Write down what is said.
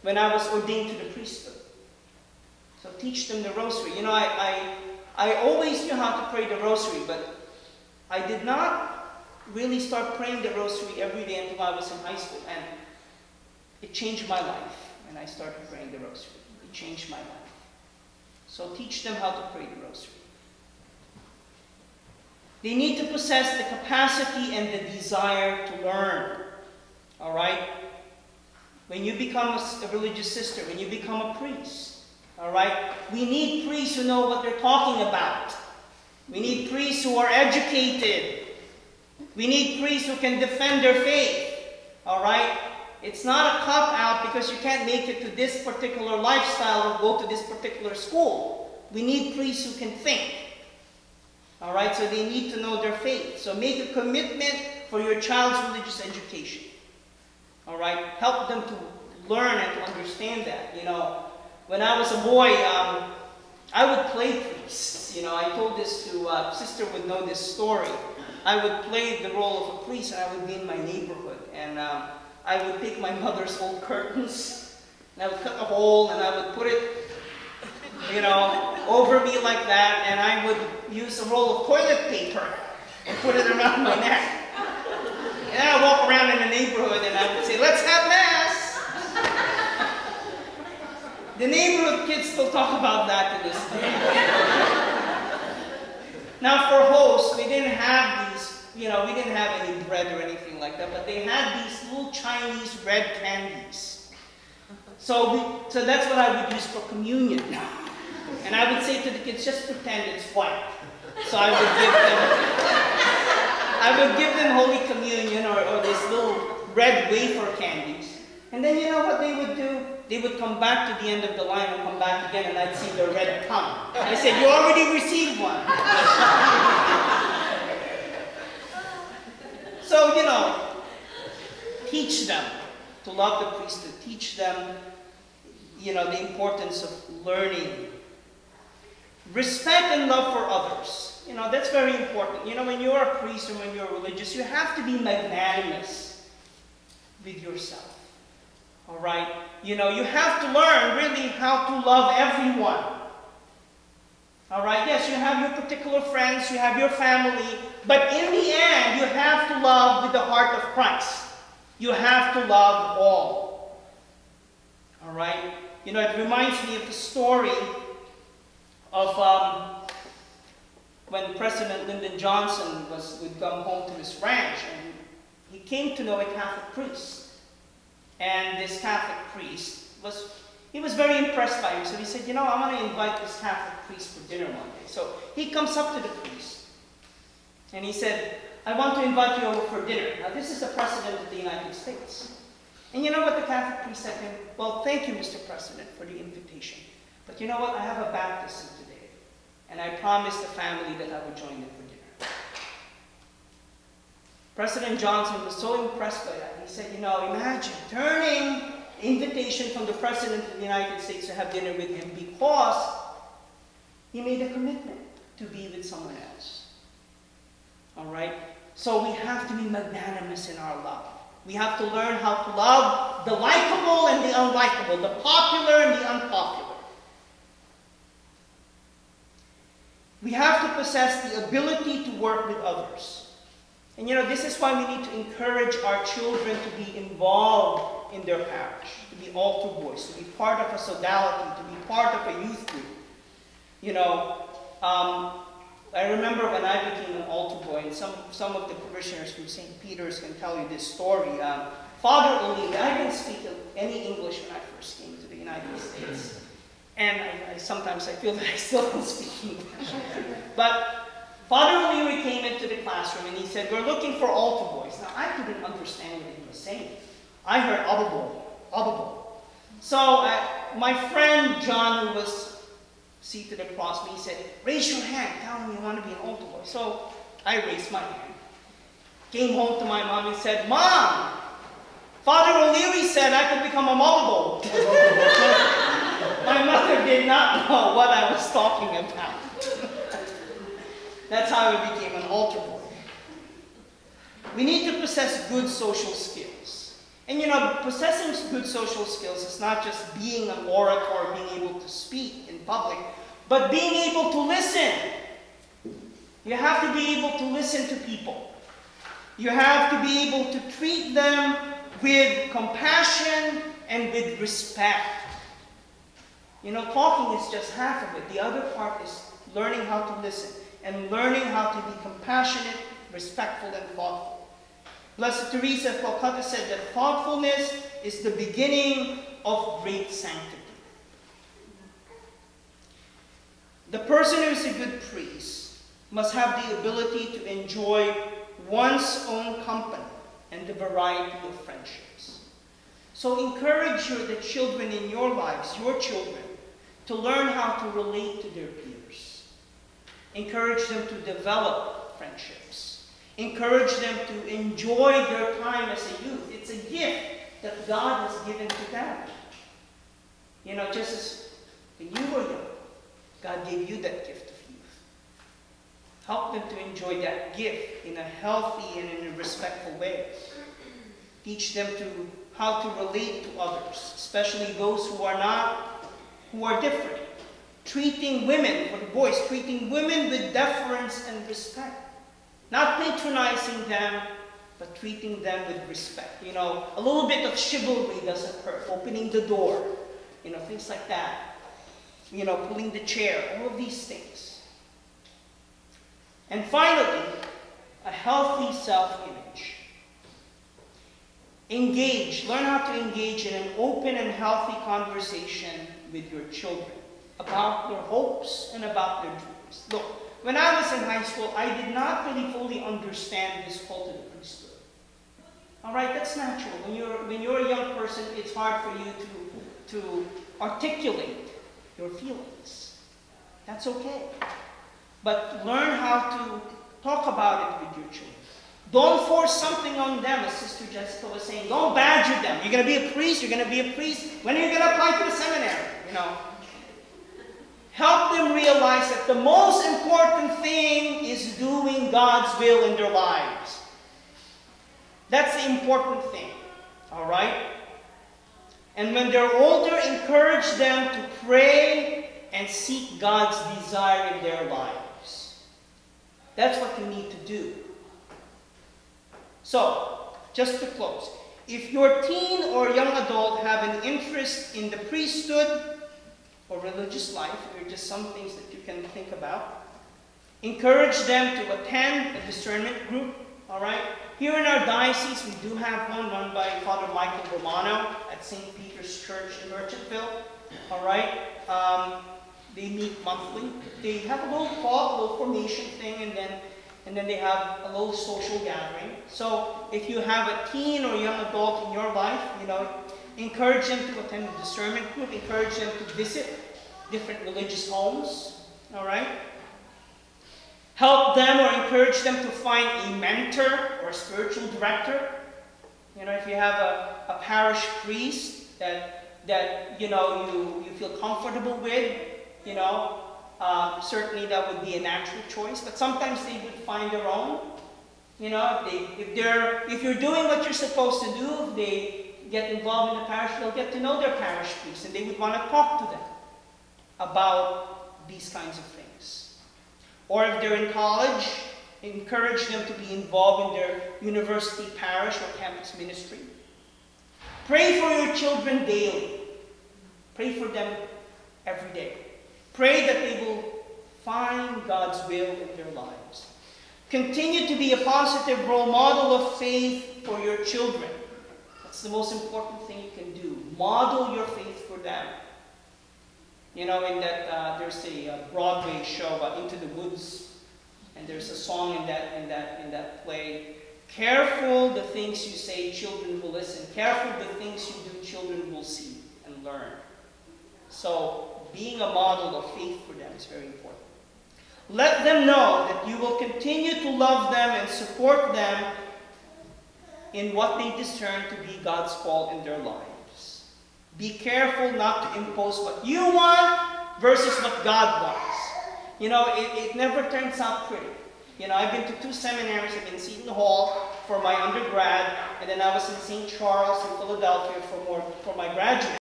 when I was ordained to the priesthood. So teach them the rosary. You know, I always knew how to pray the rosary, but I did not really start praying the rosary every day until I was in high school. And it changed my life when I started praying the rosary. It changed my life. So teach them how to pray the rosary. They need to possess the capacity and the desire to learn. All right? When you become a religious sister, when you become a priest, all right? We need priests who know what they're talking about. We need priests who are educated. We need priests who can defend their faith. All right? It's not a cop-out because you can't make it to this particular lifestyle or go to this particular school. We need priests who can think. All right? So they need to know their faith. So make a commitment for your child's religious education. All right? Help them to learn and to understand that. You know, when I was a boy, I would play priest. You know, I told this to, sister would know this story. I would play the role of a priest, and I would be in my neighborhood. And I would take my mother's old curtains, and I would cut a hole, and I would put it, you know, over me like that, and I would use a roll of toilet paper and put it around my neck. And I would walk around in the neighborhood, and I would say, "Let's have Mass." The neighborhood kids still talk about that to this day. Now for hosts, we didn't have these, you know, we didn't have any bread or anything like that, but they had these little Chinese red candies. So that's what I would use for communion. And I would say to the kids, just pretend it's white. So I would give them Holy Communion or this little red wafer candies. And then you know what they would do? They would come back to the end of the line and come back again, and I'd see their red tongue. I said, "You already received one." So, you know, teach them to love the priesthood. Teach them, you know, the importance of learning. Respect and love for others. You know, that's very important. You know, when you're a priest or when you're religious, you have to be magnanimous with yourself. All right? You know, you have to learn really how to love everyone. All right? Yes, you have your particular friends, you have your family, but in the end, you have to love with the heart of Christ. You have to love all. All right? You know, it reminds me of the story of when President Lyndon Johnson would come home to his ranch, and he came to know a Catholic priest. And this Catholic priest was very impressed by him. So he said, "You know, I'm going to invite this Catholic priest for dinner one day." So he comes up to the priest, and he said, "I want to invite you over for dinner." Now, this is the President of the United States. And you know what the Catholic priest said to him? "Well, thank you, Mr. President, for the invitation. But you know what? I have a baptism today. And I promised the family that I would join them for dinner." President Johnson was so impressed by that. He said, "You know, imagine turning invitation from the President of the United States to have dinner with him because he made a commitment to be with someone else." All right? So we have to be magnanimous in our love. We have to learn how to love the likable and the unlikable, the popular and the unpopular. We have to possess the ability to work with others. And you know, this is why we need to encourage our children to be involved in their parish, to be altar boys, to be part of a sodality, to be part of a youth group. You know, I remember when I became an altar boy, and some of the parishioners from St. Peter's can tell you this story. Father Allain, I didn't speak any English when I first came to the United States. And sometimes I feel that I still don't speak English. But Father O'Leary came into the classroom and he said, "We're looking for altar boys." Now, I couldn't understand what he was saying. I heard "ababo." So my friend John, who was seated across me, he said, "Raise your hand, tell me you want to be an altar boy." So I raised my hand. Came home to my mom and said, "Mom, Father O'Leary said I could become a mobile." My mother did not know what I was talking about. That's how I became an altar boy. We need to possess good social skills. And you know, possessing good social skills is not just being an orator, being able to speak in public, but being able to listen. You have to be able to listen to people. You have to be able to treat them with compassion and with respect. You know, talking is just half of it. The other part is learning how to listen and learning how to be compassionate, respectful, and thoughtful. Blessed Teresa of Calcutta said that thoughtfulness is the beginning of great sanctity. The person who is a good priest must have the ability to enjoy one's own company and the variety of friendships. So encourage the children in your lives, your children, to learn how to relate to their peers. Encourage them to develop friendships. Encourage them to enjoy their time as a youth. It's a gift that God has given to them. You know, just as when you were young, God gave you that gift of youth. Help them to enjoy that gift in a healthy and in a respectful way. Teach them how to relate to others, especially those who are different. Treating women, for the boys, treating women with deference and respect. Not patronizing them, but treating them with respect. You know, a little bit of chivalry doesn't hurt. Opening the door, you know, things like that. You know, pulling the chair, all of these things. And finally, a healthy self-image. Engage, learn how to engage in an open and healthy conversation with your children about their hopes and about their dreams. Look, when I was in high school, I did not really fully understand this call to the priesthood. All right, that's natural. When you're a young person, it's hard for you to articulate your feelings. That's okay. But learn how to talk about it with your children. Don't force something on them, as Sister Jessica was saying. Don't badger them. You're going to be a priest. You're going to be a priest. When are you going to apply to the seminary? You know. Help them realize that the most important thing is doing God's will in their lives. That's the important thing. All right? And when they're older, encourage them to pray and seek God's desire in their lives. That's what you need to do. So, just to close, if your teen or young adult have an interest in the priesthood or religious life, there are just some things that you can think about. Encourage them to attend a discernment group, all right? Here in our diocese, we do have one run by Father Michael Romano at St. Peter's Church in Merchantville, all right? They meet monthly. They have a little talk, a little formation thing, and then they have a little social gathering. So if you have a teen or young adult in your life, you know, encourage them to attend a discernment group. Encourage them to visit different religious homes. All right? Help them or encourage them to find a mentor or a spiritual director. You know, if you have a parish priest that you know you feel comfortable with, you know, certainly that would be a natural choice. But sometimes they would find their own. You know, if you're doing what you're supposed to do, if they get involved in the parish, they'll get to know their parish priest, and they would want to talk to them about these kinds of things. Or if they're in college, encourage them to be involved in their university parish or campus ministry. Pray for your children daily. Pray for them every day. Pray that they will find God's will in their lives. Continue to be a positive role model of faith for your children. That's the most important thing you can do. Model your faith for them. You know, in that there's a Broadway show, Into the Woods, and there's a song in that play. Careful the things you say, children will listen. Careful the things you do, children will see and learn. So, being a model of faith for them is very important. Let them know that you will continue to love them and support them in what they discern to be God's call in their lives. Be careful not to impose what you want versus what God wants. You know, it never turns out pretty. You know, I've been to 2 seminaries. I've been in Seton Hall, for my undergrad, and then I was in St. Charles in Philadelphia for my graduate.